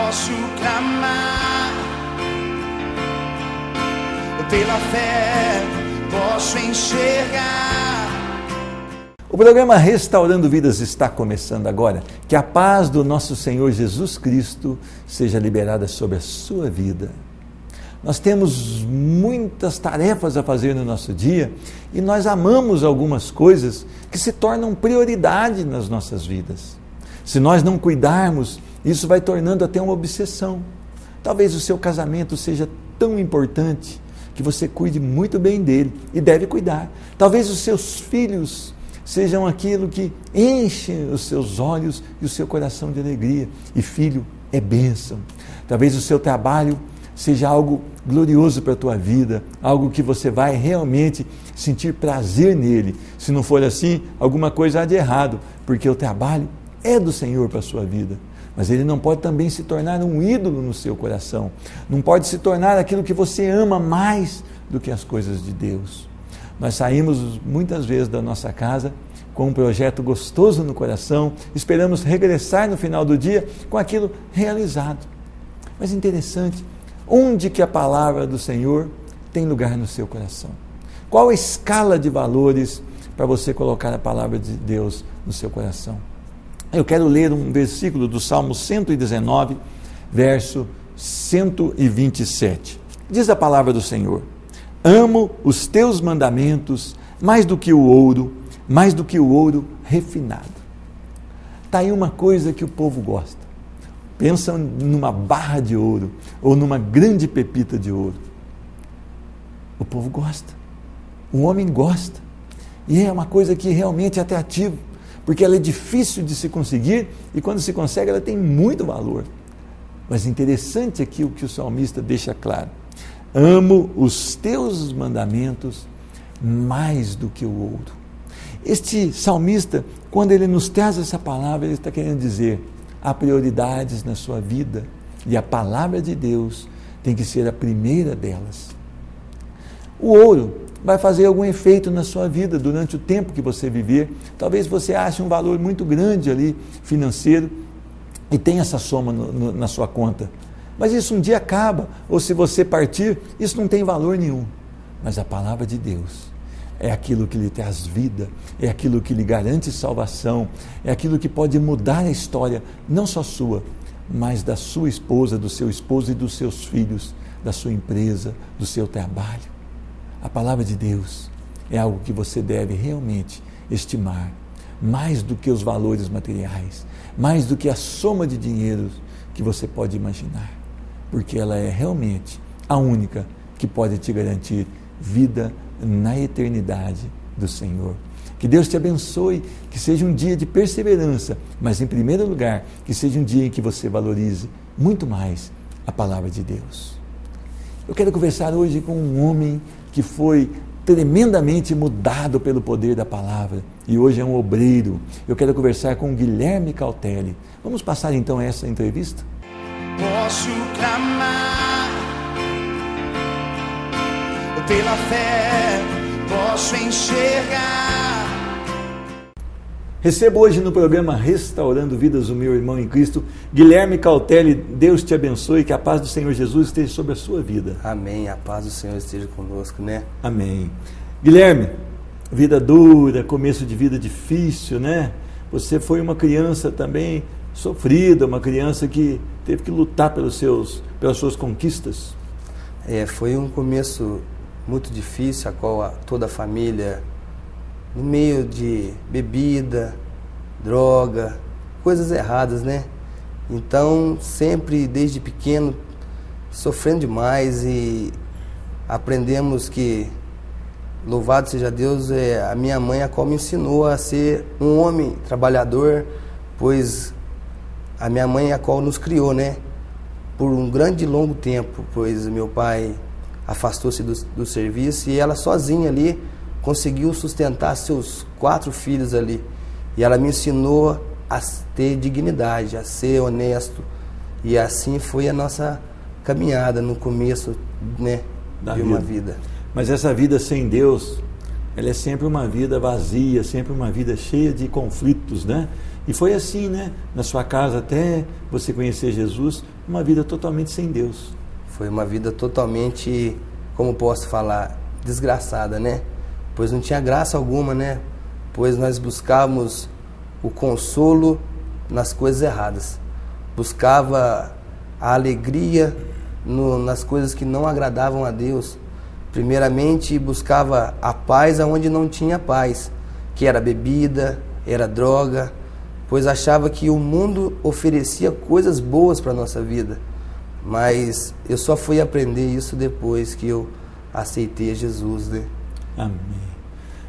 posso clamar, pela fé posso enxergar. O programa Restaurando Vidas está começando agora. Que a paz do nosso Senhor Jesus Cristo seja liberada sobre a sua vida. Nós temos muitas tarefas a fazer no nosso dia e nós amamos algumas coisas que se tornam prioridade nas nossas vidas. Se nós não cuidarmos, isso vai tornando até uma obsessão. Talvez o seu casamento seja tão importante que você cuide muito bem dele e deve cuidar. Talvez os seus filhos sejam aquilo que enche os seus olhos e o seu coração de alegria. E filho é bênção. Talvez o seu trabalho seja algo glorioso para a tua vida, algo que você vai realmente sentir prazer nele. Se não for assim, alguma coisa há de errado, porque o trabalho é do Senhor para a sua vida. Mas ele não pode também se tornar um ídolo no seu coração. Não pode se tornar aquilo que você ama mais do que as coisas de Deus. Nós saímos muitas vezes da nossa casa com um projeto gostoso no coração, esperamos regressar no final do dia com aquilo realizado. Mas interessante, onde que a palavra do Senhor tem lugar no seu coração? Qual a escala de valores para você colocar a palavra de Deus no seu coração? Eu quero ler um versículo do Salmo 119, verso 127. Diz a palavra do Senhor: amo os teus mandamentos mais do que o ouro refinado. Está aí uma coisa que o povo gosta. Pensa numa barra de ouro ou numa grande pepita de ouro. O povo gosta. O homem gosta. E é uma coisa que realmente é atrativa, porque ela é difícil de se conseguir e quando se consegue ela tem muito valor. Mas interessante aqui o que o salmista deixa claro: amo os teus mandamentos mais do que o ouro. Este salmista, quando ele nos traz essa palavra, ele está querendo dizer: há prioridades na sua vida e a palavra de Deus tem que ser a primeira delas. O ouro vai fazer algum efeito na sua vida durante o tempo que você viver. Talvez você ache um valor muito grande ali, financeiro, e tenha essa soma na sua conta. Mas isso um dia acaba, ou se você partir, isso não tem valor nenhum. Mas a palavra de Deus é aquilo que lhe traz vida, é aquilo que lhe garante salvação, é aquilo que pode mudar a história, não só sua, mas da sua esposa, do seu esposo e dos seus filhos, da sua empresa, do seu trabalho. A palavra de Deus é algo que você deve realmente estimar, mais do que os valores materiais, mais do que a soma de dinheiro que você pode imaginar, porque ela é realmente a única que pode te garantir vida na eternidade do Senhor. Que Deus te abençoe, que seja um dia de perseverança, mas em primeiro lugar, que seja um dia em que você valorize muito mais a palavra de Deus. Eu quero conversar hoje com um homem que foi tremendamente mudado pelo poder da palavra e hoje é um obreiro. Eu quero conversar com Guilherme Cautelli. Vamos passar então essa entrevista? Posso clamar, pela fé posso enxergar. Recebo hoje no programa Restaurando Vidas o meu irmão em Cristo, Guilherme Cautelli. Deus te abençoe, que a paz do Senhor Jesus esteja sobre a sua vida. Amém, a paz do Senhor esteja conosco, né? Amém. Guilherme, vida dura, começo de vida difícil, né? Você foi uma criança também sofrida, uma criança que teve que lutar pelas suas conquistas. Foi um começo muito difícil, a qual toda a família, no meio de bebida, droga, coisas erradas, né? Então, sempre desde pequeno, sofrendo demais e aprendemos que, louvado seja Deus, a minha mãe, a qual me ensinou a ser um homem trabalhador, pois a minha mãe, a qual nos criou, né? Por um grande e longo tempo, pois meu pai afastou-se do serviço e ela sozinha ali conseguiu sustentar seus 4 filhos ali. E ela me ensinou a ter dignidade, a ser honesto. E assim foi a nossa caminhada no começo, né, de uma vida. Mas essa vida sem Deus, ela é sempre uma vida vazia, sempre uma vida cheia de conflitos, né? E foi assim, né? Na sua casa, até você conhecer Jesus, uma vida totalmente sem Deus. Foi uma vida totalmente, como posso falar, desgraçada, né? Pois não tinha graça alguma, né? Pois nós buscávamos o consolo nas coisas erradas. Buscava a alegria nas coisas que não agradavam a Deus. Primeiramente, buscava a paz aonde não tinha paz, que era bebida, era droga, pois achava que o mundo oferecia coisas boas para a nossa vida. Mas eu só fui aprender isso depois que eu aceitei Jesus, né? Amém.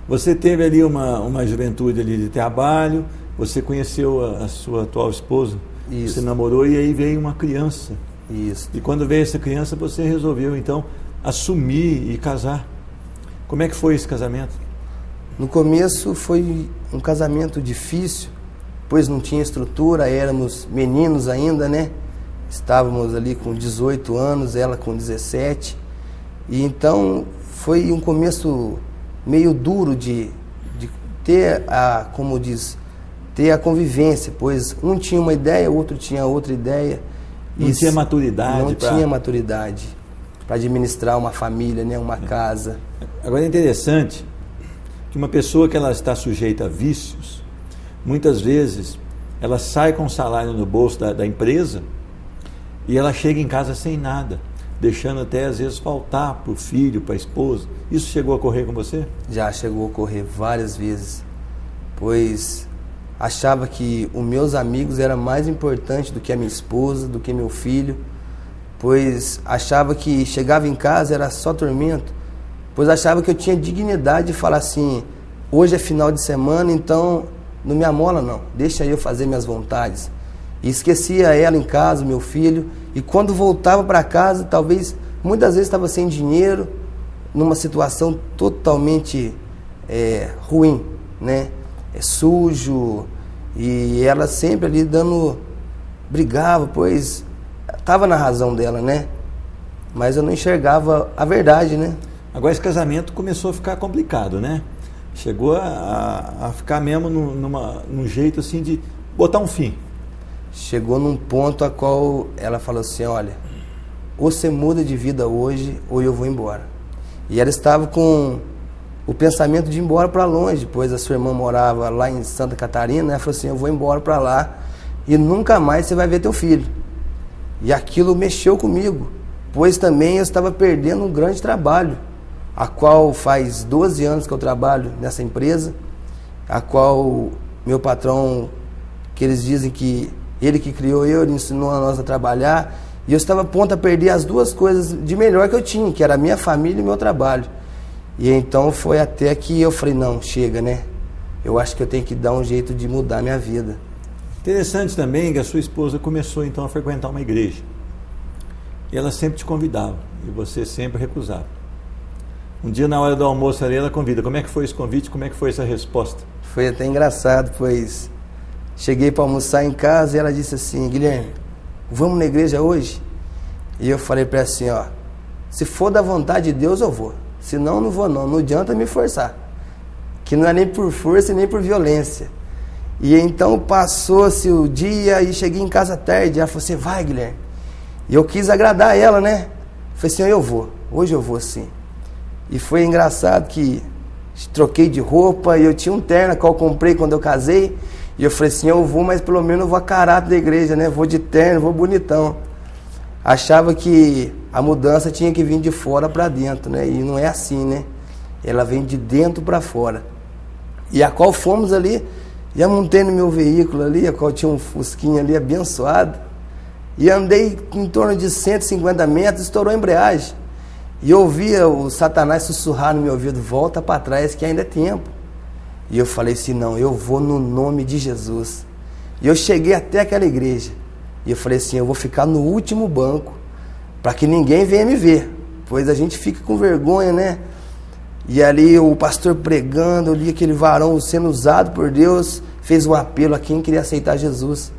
Você teve ali uma juventude ali de trabalho, você conheceu a sua atual esposa, Isso. Você namorou e aí veio uma criança. Isso. E quando veio essa criança, você resolveu então assumir e casar. Como é que foi esse casamento? No começo foi um casamento difícil, pois não tinha estrutura, éramos meninos ainda, né? Estávamos ali com 18 anos, ela com 17. E então foi um começo meio duro de ter como diz, ter a convivência, pois um tinha uma ideia, o outro tinha outra ideia. Não tinha maturidade. Não tinha maturidade para administrar uma família, né, uma casa. Agora é interessante que uma pessoa que ela está sujeita a vícios, muitas vezes ela sai com o salário no bolso da empresa e ela chega em casa sem nada, deixando até às vezes faltar para o filho, para a esposa. Isso chegou a ocorrer com você? Já chegou a ocorrer várias vezes, pois achava que os meus amigos eram mais importantes do que a minha esposa, do que meu filho, pois achava que chegava em casa era só tormento, pois achava que eu tinha dignidade de falar assim, hoje é final de semana, então não me amola não, deixa eu fazer minhas vontades. E esquecia ela em casa, meu filho, e quando voltava para casa, talvez, muitas vezes estava sem dinheiro, numa situação totalmente ruim, né? Sujo, e ela sempre ali brigava, pois estava na razão dela, né? Mas eu não enxergava a verdade, né? Agora esse casamento começou a ficar complicado, né? Chegou a ficar mesmo num jeito assim de botar um fim. Chegou num ponto a qual ela falou assim, olha, ou você muda de vida hoje ou eu vou embora. E ela estava com o pensamento de ir embora para longe, pois a sua irmã morava lá em Santa Catarina, ela falou assim, eu vou embora para lá e nunca mais você vai ver teu filho. E aquilo mexeu comigo, pois também eu estava perdendo um grande trabalho, a qual faz 12 anos que eu trabalho nessa empresa, a qual meu patrão, que eles dizem que ele que criou eu, ele ensinou a nós a trabalhar, e eu estava a ponto a perder as duas coisas de melhor que eu tinha, que era a minha família e meu trabalho. E então foi até que eu falei, não, chega, né? Eu acho que eu tenho que dar um jeito de mudar a minha vida. Interessante também que a sua esposa começou então a frequentar uma igreja. E ela sempre te convidava, e você sempre recusava. Um dia na hora do almoço ali, ela convida. Como é que foi esse convite? Como é que foi essa resposta? Foi até engraçado, pois cheguei para almoçar em casa e ela disse assim, Guilherme, vamos na igreja hoje? E eu falei para ela assim, ó, se for da vontade de Deus eu vou, senão não vou não adianta me forçar, que não é nem por força nem por violência. E então passou-se o dia e cheguei em casa tarde, ela falou assim, vai Guilherme, e eu quis agradar ela, né? Falei assim, eu vou, hoje eu vou sim. E foi engraçado que troquei de roupa e eu tinha um terno que eu comprei quando eu casei. E eu falei assim, eu vou, mas pelo menos eu vou a caráter da igreja, né? Vou de terno, vou bonitão. Achava que a mudança tinha que vir de fora para dentro, né? E não é assim, né? Ela vem de dentro para fora. E a qual fomos ali, já montei no meu veículo ali, a qual tinha um fusquinha ali abençoado. E andei em torno de 150 metros, estourou a embreagem. E eu ouvia o Satanás sussurrar no meu ouvido, volta para trás que ainda é tempo. E eu falei assim, não, eu vou no nome de Jesus. E eu cheguei até aquela igreja. E eu falei assim, eu vou ficar no último banco, para que ninguém venha me ver. Pois a gente fica com vergonha, né? E ali o pastor pregando, eu li aquele varão sendo usado por Deus, fez um apelo a quem queria aceitar Jesus.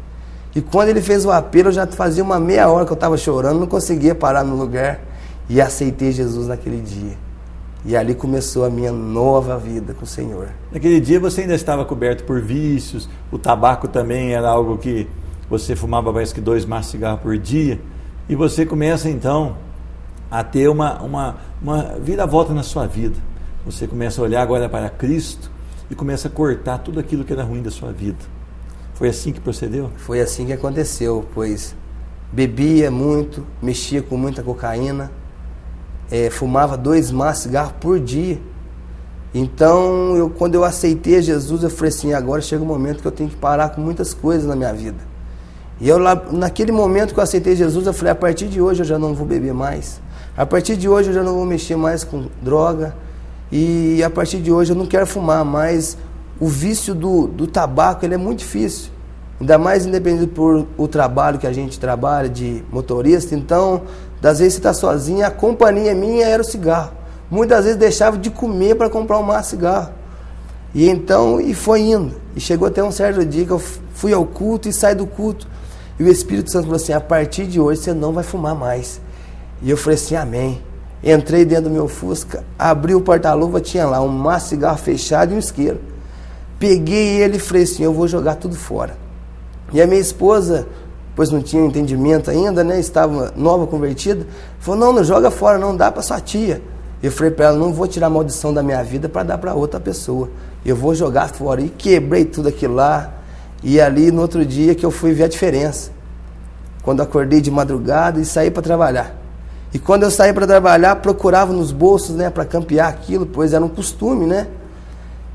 E quando ele fez o apelo, eu já fazia uma meia hora que eu estava chorando, não conseguia parar no lugar. E aceitei Jesus naquele dia. E ali começou a minha nova vida com o Senhor. Naquele dia você ainda estava coberto por vícios, o tabaco também era algo que você fumava mais que 2 maços de cigarro por dia, e você começa então a ter uma vira-volta na sua vida. Você começa a olhar agora para Cristo e começa a cortar tudo aquilo que era ruim da sua vida. Foi assim que procedeu? Foi assim que aconteceu, pois bebia muito, mexia com muita cocaína, fumava 2 maços de cigarro por dia. Então, quando eu aceitei Jesus, eu falei assim, agora chega o momento que eu tenho que parar com muitas coisas na minha vida. E eu lá, naquele momento que eu aceitei Jesus, eu falei, a partir de hoje eu já não vou beber mais. A partir de hoje eu já não vou mexer mais com droga. E a partir de hoje eu não quero fumar mais. O vício do tabaco, ele é muito difícil. Ainda mais independente por o trabalho que a gente trabalha de motorista. Então, das vezes você está sozinho, a companhia minha era o cigarro. Muitas vezes deixava de comer para comprar um maço de cigarro. E então, e foi indo. E chegou até um certo dia que eu fui ao culto e saí do culto. E o Espírito Santo falou assim, a partir de hoje você não vai fumar mais. E eu falei assim, amém. Entrei dentro do meu Fusca, abri o porta-luva, tinha lá um maço de cigarro fechado e um isqueiro. Peguei ele e falei assim, eu vou jogar tudo fora. E a minha esposa, pois não tinha entendimento ainda, né, estava nova convertida, falou, não joga fora, não dá para sua tia. Eu falei para ela, não vou tirar a maldição da minha vida para dar para outra pessoa. Eu vou jogar fora. E quebrei tudo aquilo lá. E ali no outro dia que eu fui ver a diferença. Quando acordei de madrugada e saí para trabalhar. E quando eu saí para trabalhar, procurava nos bolsos, né, para campear aquilo, pois era um costume, né?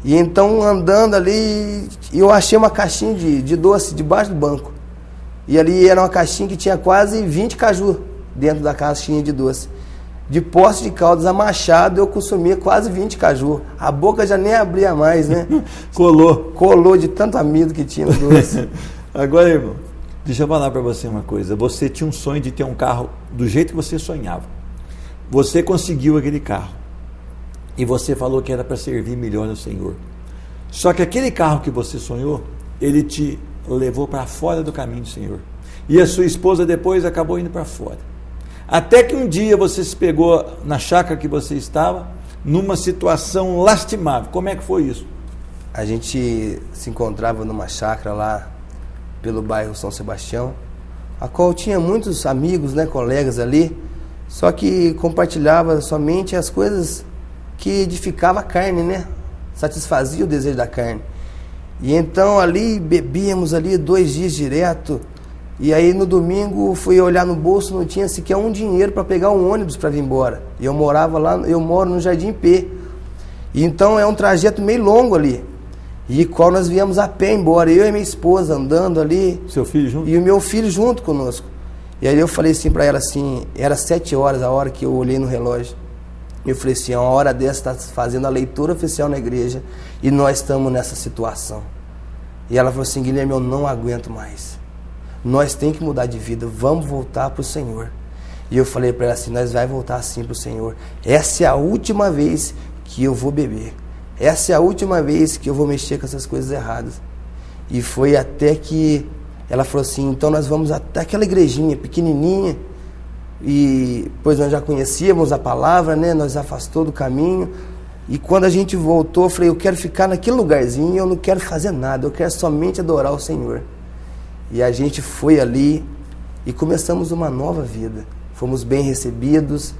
E então andando ali, eu achei uma caixinha de doce debaixo do banco. E ali era uma caixinha que tinha quase 20 caju dentro da caixinha de doce. De Poços de Caldas a Machado eu consumia quase 20 caju. A boca já nem abria mais, né? Colou de tanto amido que tinha no doce. Agora, irmão, deixa eu falar para você uma coisa. Você tinha um sonho de ter um carro do jeito que você sonhava. Você conseguiu aquele carro. E você falou que era para servir melhor ao Senhor. Só que aquele carro que você sonhou, ele te levou para fora do caminho do Senhor. E a sua esposa depois acabou indo para fora. Até que um dia você se pegou na chácara que você estava, numa situação lastimável. Como é que foi isso? A gente se encontrava numa chácara lá pelo bairro São Sebastião, a qual tinha muitos amigos, né, colegas ali, só que compartilhava somente as coisas que edificavam a carne, né? Satisfazia o desejo da carne. E então ali bebíamos ali 2 dias direto. E aí no domingo fui olhar no bolso, não tinha sequer um dinheiro para pegar um ônibus para vir embora. E eu morava lá, eu moro no Jardim P. E então é um trajeto meio longo ali. E qual nós viemos a pé embora, eu e minha esposa andando ali. Seu filho junto? E o meu filho junto conosco. E aí eu falei assim para ela assim, era 7 horas a hora que eu olhei no relógio. Eu falei assim, a hora dessa está fazendo a leitura oficial na igreja e nós estamos nessa situação. E ela falou assim, Guilherme, eu não aguento mais. Nós temos que mudar de vida, vamos voltar para o Senhor. E eu falei para ela assim, nós vamos voltar sim para o Senhor. Essa é a última vez que eu vou beber. Essa é a última vez que eu vou mexer com essas coisas erradas. E foi até que ela falou assim, então nós vamos até aquela igrejinha pequenininha. E pois nós já conhecíamos a palavra, né? Nós afastou do caminho. E quando a gente voltou, eu falei, eu quero ficar naquele lugarzinho, eu não quero fazer nada, eu quero somente adorar o Senhor. E a gente foi ali e começamos uma nova vida. Fomos bem recebidos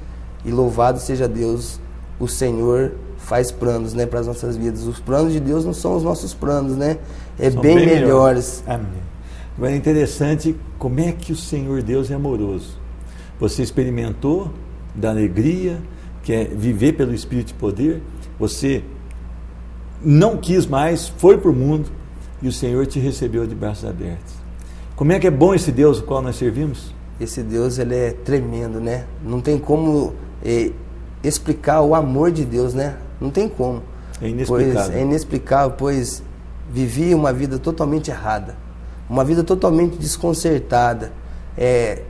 e louvado seja Deus. O Senhor faz planos, né, para as nossas vidas. Os planos de Deus não são os nossos planos, né? São bem melhores. Amém. Agora é interessante como é que o Senhor Deus é amoroso. Você experimentou da alegria, que é viver pelo Espírito de poder. Você não quis mais, foi para o mundo e o Senhor te recebeu de braços abertos. Como é que é bom esse Deus ao qual nós servimos? Esse Deus, ele é tremendo, né? Não tem como explicar o amor de Deus, né? Não tem como. É inexplicável. Pois, é inexplicável, pois vivi uma vida totalmente errada. Uma vida totalmente desconcertada.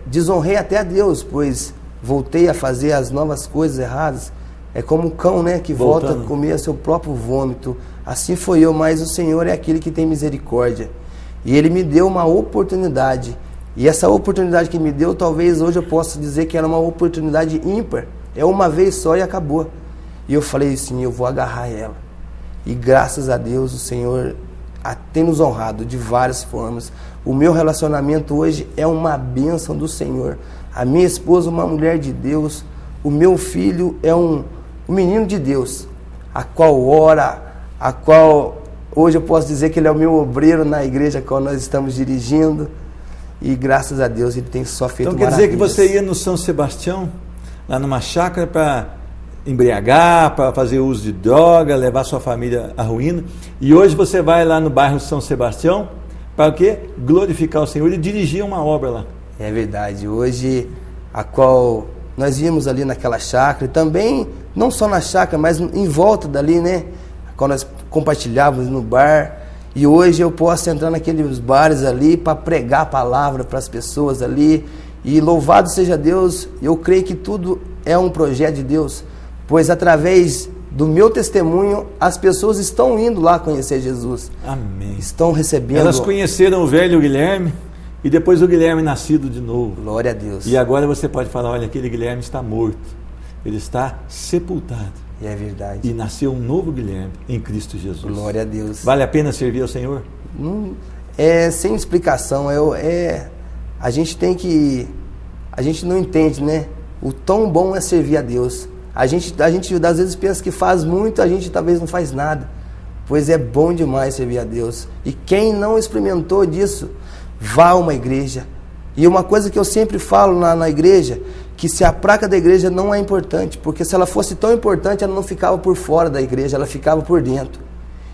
Desonrei até a Deus, pois voltei a fazer as novas coisas erradas. É como um cão, né, que volta a comer seu próprio vômito. Assim foi eu, mas o Senhor é aquele que tem misericórdia. E Ele me deu uma oportunidade. E essa oportunidade que me deu, talvez hoje eu possa dizer que era uma oportunidade ímpar. É uma vez só e acabou. E eu falei assim, eu vou agarrar ela. E graças a Deus o Senhor tem nos honrado de várias formas. O meu relacionamento hoje é uma bênção do Senhor. A minha esposa, uma mulher de Deus. O meu filho é um menino de Deus, a qual ora, a qual hoje eu posso dizer que ele é o meu obreiro na igreja a qual nós estamos dirigindo. E graças a Deus ele tem só feito maravilhas. Então quer dizer que você ia no São Sebastião, lá numa chácara, para embriagar, para fazer uso de droga, levar sua família à ruína. E hoje você vai lá no bairro São Sebastião para o quê? Glorificar o Senhor e dirigir uma obra lá. É verdade. Hoje, a qual nós íamos ali naquela chácara, e também, não só na chácara, mas em volta dali, né? A qual nós compartilhávamos no bar. E hoje eu posso entrar naqueles bares ali para pregar a palavra para as pessoas ali. E louvado seja Deus, eu creio que tudo é um projeto de Deus, pois através do meu testemunho, as pessoas estão indo lá conhecer Jesus. Amém. Estão recebendo. Elas conheceram o velho Guilherme e depois o Guilherme nascido de novo. Glória a Deus. E agora você pode falar, olha, aquele Guilherme está morto. Ele está sepultado. E é verdade. E nasceu um novo Guilherme em Cristo Jesus. Glória a Deus. Vale a pena servir ao Senhor? É sem explicação. A gente tem que... A gente não entende, né? O tão bom é servir a Deus. A gente às vezes pensa que faz muito, a gente talvez não faz nada. Pois é bom demais servir a Deus. E quem não experimentou disso, vá a uma igreja. E uma coisa que eu sempre falo na igreja, que se a placa da igreja não é importante, porque se ela fosse tão importante, ela não ficava por fora da igreja, ela ficava por dentro.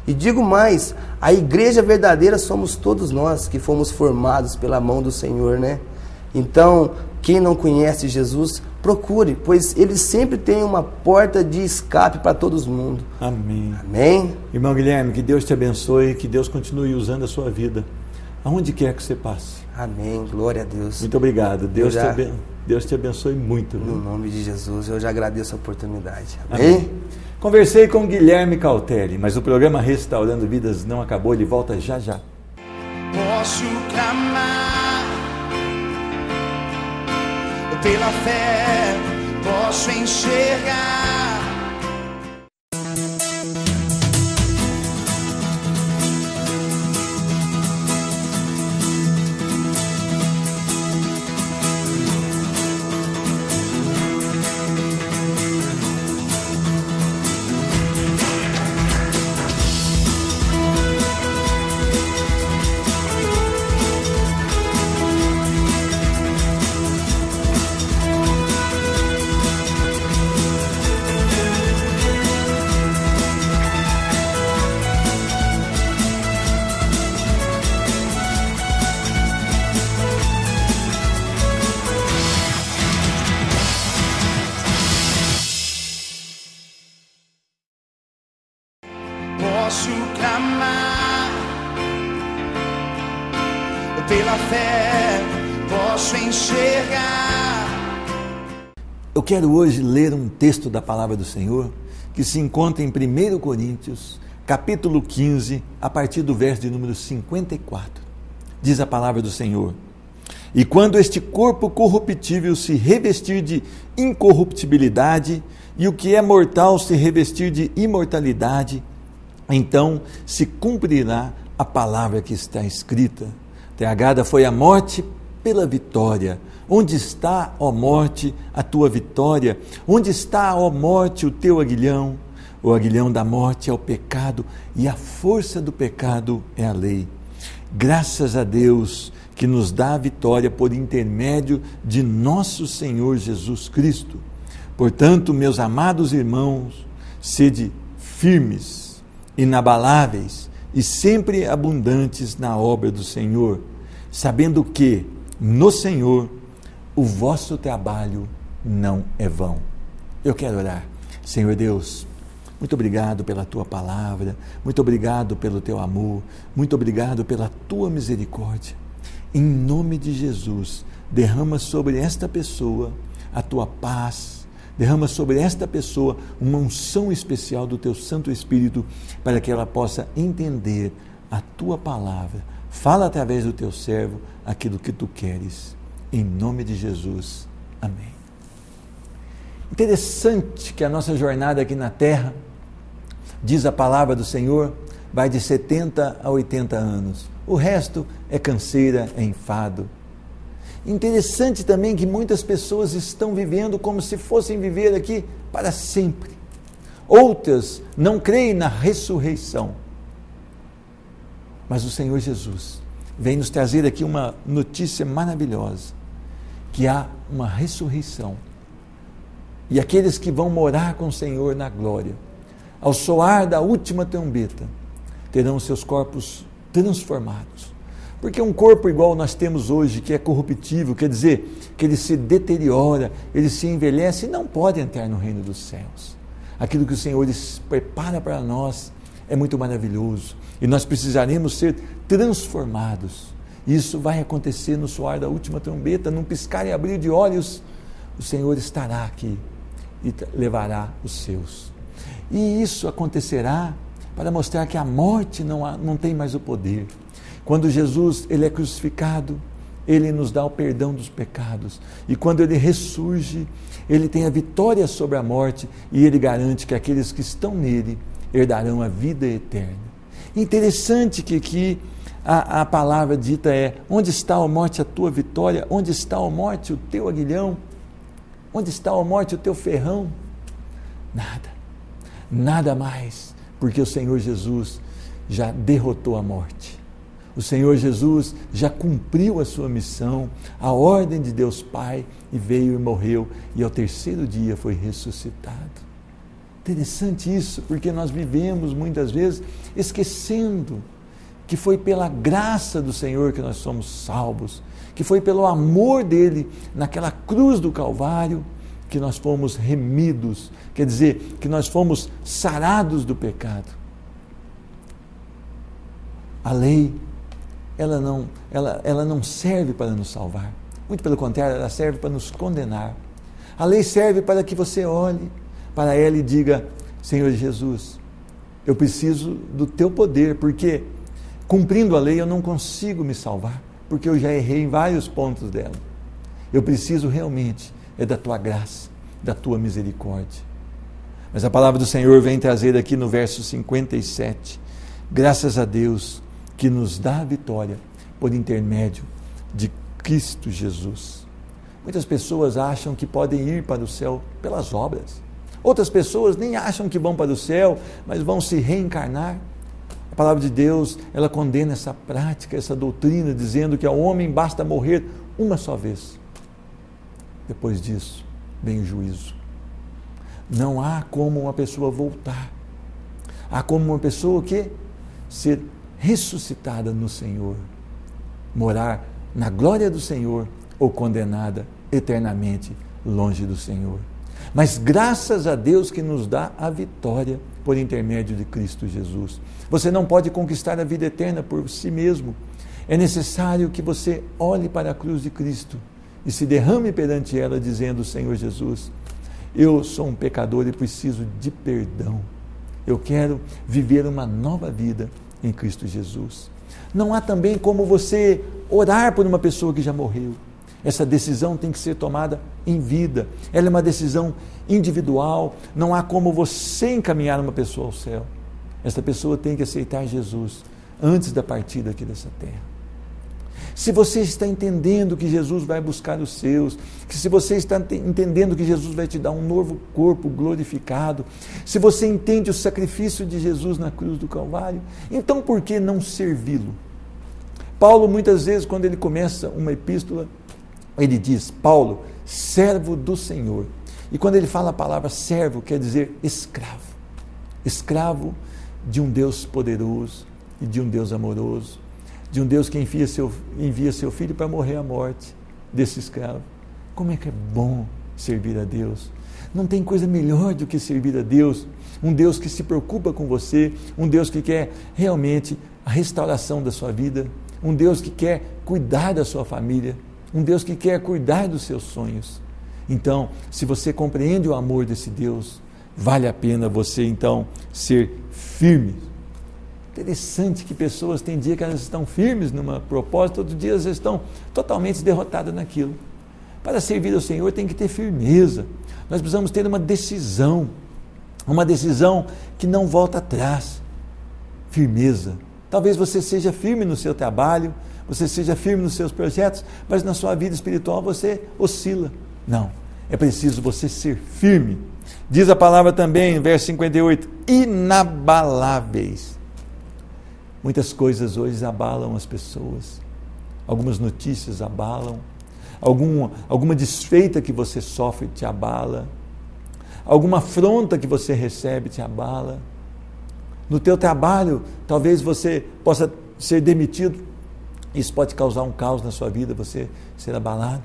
E digo mais, a igreja verdadeira somos todos nós que fomos formados pela mão do Senhor, né? Então, quem não conhece Jesus, procure, pois ele sempre tem uma porta de escape para todo mundo. Amém. Amém. Irmão Guilherme, que Deus te abençoe, que Deus continue usando a sua vida, aonde quer que você passe. Amém. Glória a Deus. Muito obrigado. Deus te abençoe muito. No nome de Jesus, eu já agradeço a oportunidade. Amém. Amém. Conversei com Guilherme Cautelli, mas o programa Restaurando Vidas não acabou, ele volta já já. Posso clamar pela fé, posso enxergar. Posso clamar pela fé, posso enxergar. Eu quero hoje ler um texto da palavra do Senhor que se encontra em 1 Coríntios, capítulo 15, a partir do verso de número 54. Diz a palavra do Senhor: e quando este corpo corruptível se revestir de incorruptibilidade e o que é mortal se revestir de imortalidade, então se cumprirá a palavra que está escrita: tragada foi a morte pela vitória. Onde está, ó morte, a tua vitória? Onde está, ó morte, o teu aguilhão? O aguilhão da morte é o pecado e a força do pecado é a lei. Graças a Deus que nos dá a vitória por intermédio de nosso Senhor Jesus Cristo. Portanto, meus amados irmãos, sede firmes, inabaláveis e sempre abundantes na obra do Senhor, sabendo que no Senhor o vosso trabalho não é vão. Eu quero orar. Senhor Deus, muito obrigado pela tua palavra, muito obrigado pelo teu amor, muito obrigado pela tua misericórdia. Em nome de Jesus, derrama sobre esta pessoa a tua paz, derrama sobre esta pessoa uma unção especial do teu Santo Espírito, para que ela possa entender a tua palavra. Fala através do teu servo aquilo que tu queres. Em nome de Jesus. Amém. Interessante que a nossa jornada aqui na terra, diz a palavra do Senhor, vai de 70 a 80 anos. O resto é canseira, é enfado. Interessante também que muitas pessoas estão vivendo como se fossem viver aqui para sempre. Outras não creem na ressurreição. Mas o Senhor Jesus vem nos trazer aqui uma notícia maravilhosa, que há uma ressurreição. E aqueles que vão morar com o Senhor na glória, ao soar da última trombeta, terão seus corpos transformados. Porque um corpo igual nós temos hoje, que é corruptível, quer dizer, que ele se deteriora, ele se envelhece, não pode entrar no reino dos céus. Aquilo que o Senhor prepara para nós é muito maravilhoso. E nós precisaremos ser transformados. Isso vai acontecer no soar da última trombeta, num piscar e abrir de olhos, o Senhor estará aqui e levará os seus. E isso acontecerá para mostrar que a morte não tem mais o poder. Quando Jesus ele é crucificado, ele nos dá o perdão dos pecados. E quando ele ressurge, ele tem a vitória sobre a morte e ele garante que aqueles que estão nele herdarão a vida eterna. Interessante que aqui a palavra dita é: onde está, ó morte, a tua vitória? Onde está, ó morte, o teu aguilhão? Onde está, ó morte, o teu ferrão? Nada mais, porque o Senhor Jesus já derrotou a morte. O Senhor Jesus já cumpriu a sua missão, a ordem de Deus Pai, e veio e morreu, e ao terceiro dia foi ressuscitado. Interessante isso, porque nós vivemos muitas vezes esquecendo que foi pela graça do Senhor que nós somos salvos, que foi pelo amor dele naquela cruz do Calvário que nós fomos remidos, quer dizer, que nós fomos sarados do pecado. A lei, ela não serve para nos salvar, muito pelo contrário, ela serve para nos condenar. A lei serve para que você olhe para ela e diga: Senhor Jesus, eu preciso do teu poder, porque cumprindo a lei eu não consigo me salvar, porque eu já errei em vários pontos dela. Eu preciso realmente da tua graça, da tua misericórdia. Mas a palavra do Senhor vem trazer aqui no verso 57, graças a Deus que nos dá a vitória por intermédio de Cristo Jesus. Muitas pessoas acham que podem ir para o céu pelas obras. Outras pessoas nem acham que vão para o céu, mas vão se reencarnar. A palavra de Deus, ela condena essa prática, essa doutrina, dizendo que ao homem basta morrer uma só vez. Depois disso, vem o juízo. Não há como uma pessoa voltar. Há como uma pessoa que ser ressuscitada no Senhor, morar na glória do Senhor ou condenada eternamente longe do Senhor. Mas graças a Deus que nos dá a vitória por intermédio de Cristo Jesus. Você não pode conquistar a vida eterna por si mesmo. É necessário que você olhe para a cruz de Cristo e se derrame perante ela dizendo: Senhor Jesus, eu sou um pecador e preciso de perdão. Eu quero viver uma nova vida em Cristo Jesus. Não há também como você orar por uma pessoa que já morreu. Essa decisão tem que ser tomada em vida. Ela é uma decisão individual. Não há como você encaminhar uma pessoa ao céu. Essa pessoa tem que aceitar Jesus antes da partida aqui dessa terra. Se você está entendendo que Jesus vai buscar os seus, que se você está entendendo que Jesus vai te dar um novo corpo glorificado, se você entende o sacrifício de Jesus na cruz do Calvário, então por que não servi-lo? Paulo, muitas vezes, quando ele começa uma epístola, ele diz: Paulo, servo do Senhor. E quando ele fala a palavra servo, quer dizer escravo. Escravo de um Deus poderoso e de um Deus amoroso, de um Deus que envia seu filho para morrer a morte desse escravo. Como é que é bom servir a Deus? Não tem coisa melhor do que servir a Deus. Um Deus que se preocupa com você, um Deus que quer realmente a restauração da sua vida, um Deus que quer cuidar da sua família, um Deus que quer cuidar dos seus sonhos. Então, se você compreende o amor desse Deus, vale a pena você então ser firme. Interessante que pessoas têm dia que elas estão firmes numa proposta, outro dia elas estão totalmente derrotadas naquilo. Para servir ao Senhor tem que ter firmeza. Nós precisamos ter uma decisão que não volta atrás. Firmeza. Talvez você seja firme no seu trabalho, você seja firme nos seus projetos, mas na sua vida espiritual você oscila. Não, é preciso você ser firme. Diz a palavra também, verso 58, inabaláveis. Muitas coisas hoje abalam as pessoas. Algumas notícias abalam. Alguma desfeita que você sofre te abala. Alguma afronta que você recebe te abala. No teu trabalho, talvez você possa ser demitido. Isso pode causar um caos na sua vida, você ser abalado.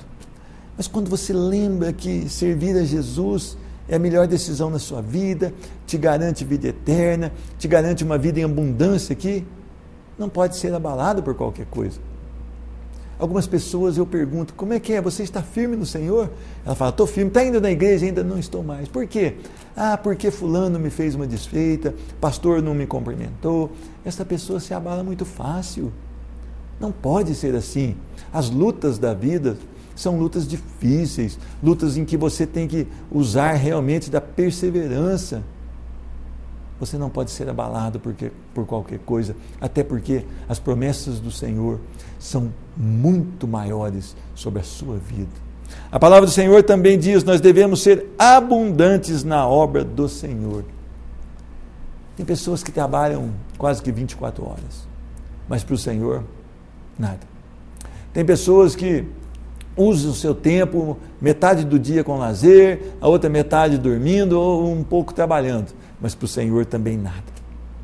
Mas quando você lembra que servir a Jesus é a melhor decisão na sua vida, te garante vida eterna, te garante uma vida em abundância aqui, não pode ser abalado por qualquer coisa. Algumas pessoas eu pergunto, como é que é? Você está firme no Senhor? Ela fala, estou firme, está indo na igreja? Ainda não estou mais. Por quê? Porque fulano me fez uma desfeita, pastor não me cumprimentou. Essa pessoa se abala muito fácil. Não pode ser assim. As lutas da vida são lutas difíceis, lutas em que você tem que usar realmente da perseverança. Você não pode ser abalado por qualquer coisa, até porque as promessas do Senhor são muito maiores sobre a sua vida. A palavra do Senhor também diz, nós devemos ser abundantes na obra do Senhor. Tem pessoas que trabalham quase que 24 horas, mas para o Senhor, nada. Tem pessoas que usam o seu tempo, metade do dia com lazer, a outra metade dormindo ou um pouco trabalhando, mas para o Senhor também nada.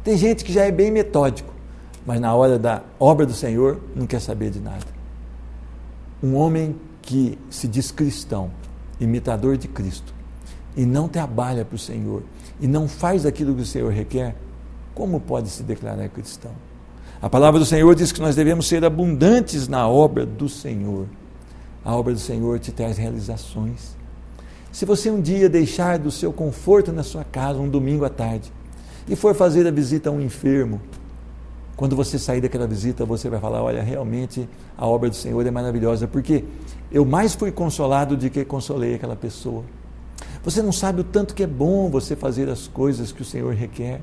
Tem gente que já é bem metódico, mas na hora da obra do Senhor não quer saber de nada. Um homem que se diz cristão, imitador de Cristo, e não trabalha para o Senhor, e não faz aquilo que o Senhor requer, como pode se declarar cristão? A palavra do Senhor diz que nós devemos ser abundantes na obra do Senhor. A obra do Senhor te traz realizações. Se você um dia deixar do seu conforto na sua casa, um domingo à tarde, e for fazer a visita a um enfermo, quando você sair daquela visita, você vai falar, olha, realmente a obra do Senhor é maravilhosa, porque eu mais fui consolado do que consolei aquela pessoa. Você não sabe o tanto que é bom você fazer as coisas que o Senhor requer.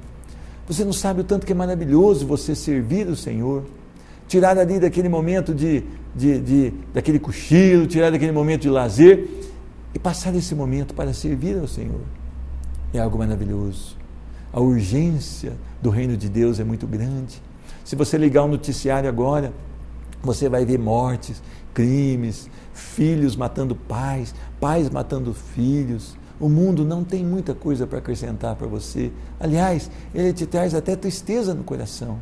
Você não sabe o tanto que é maravilhoso você servir o Senhor. Tirar ali daquele momento daquele cochilo, tirar daquele momento de lazer e passar esse momento para servir ao Senhor. É algo maravilhoso. A urgência do reino de Deus é muito grande. Se você ligar o noticiário agora, você vai ver mortes, crimes, filhos matando pais, pais matando filhos. O mundo não tem muita coisa para acrescentar para você. Aliás, ele te traz até tristeza no coração.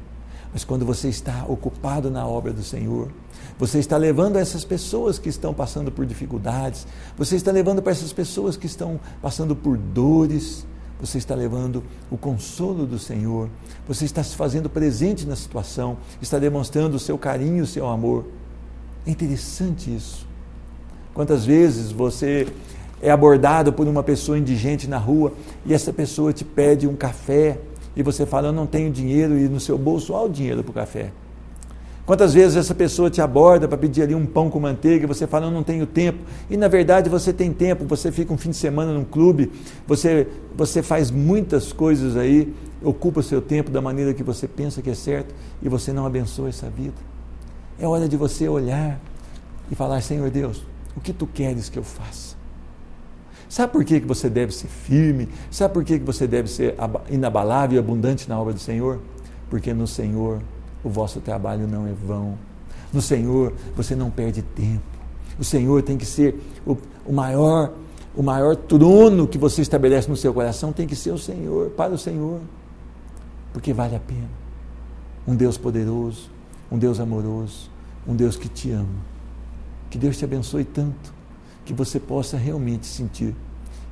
Mas quando você está ocupado na obra do Senhor, você está levando a essas pessoas que estão passando por dificuldades, você está levando para essas pessoas que estão passando por dores, você está levando o consolo do Senhor, você está se fazendo presente na situação, está demonstrando o seu carinho, o seu amor. É interessante isso. Quantas vezes você é abordado por uma pessoa indigente na rua e essa pessoa te pede um café e você fala, eu não tenho dinheiro, e no seu bolso há o dinheiro para o café. Quantas vezes essa pessoa te aborda para pedir ali um pão com manteiga e você fala, eu não tenho tempo, e na verdade você tem tempo, você fica um fim de semana num clube, você faz muitas coisas aí, ocupa o seu tempo da maneira que você pensa que é certo e você não abençoa essa vida. É hora de você olhar e falar, Senhor Deus, o que Tu queres que eu faça? Sabe por que você deve ser firme? Sabe por que você deve ser inabalável e abundante na obra do Senhor? Porque no Senhor o vosso trabalho não é vão. No Senhor você não perde tempo. O Senhor tem que ser o maior trono que você estabelece no seu coração, tem que ser o Senhor, para o Senhor. Porque vale a pena. Um Deus poderoso, um Deus amoroso, um Deus que te ama. Que Deus te abençoe tanto, que você possa realmente sentir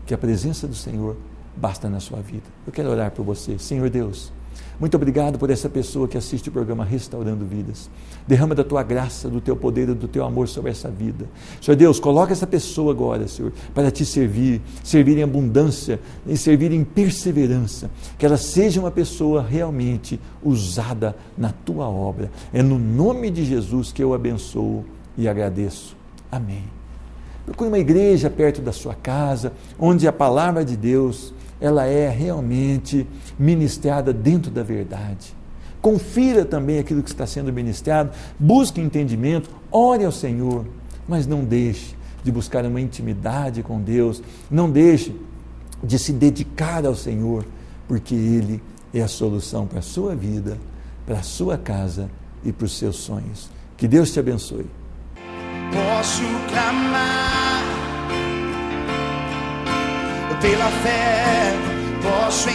que a presença do Senhor basta na sua vida. Eu quero orar por você. Senhor Deus, muito obrigado por essa pessoa que assiste o programa Restaurando Vidas. Derrama da Tua graça, do Teu poder e do Teu amor sobre essa vida. Senhor Deus, coloca essa pessoa agora, Senhor, para Te servir em abundância e servir em perseverança. Que ela seja uma pessoa realmente usada na Tua obra. É no nome de Jesus que eu abençoo e agradeço. Amém. Procure uma igreja perto da sua casa, onde a palavra de Deus, ela é realmente ministrada dentro da verdade. Confira também aquilo que está sendo ministrado, busque entendimento, ore ao Senhor, mas não deixe de buscar uma intimidade com Deus, não deixe de se dedicar ao Senhor, porque Ele é a solução para a sua vida, para a sua casa e para os seus sonhos. Que Deus te abençoe. Posso clamar pela fé, posso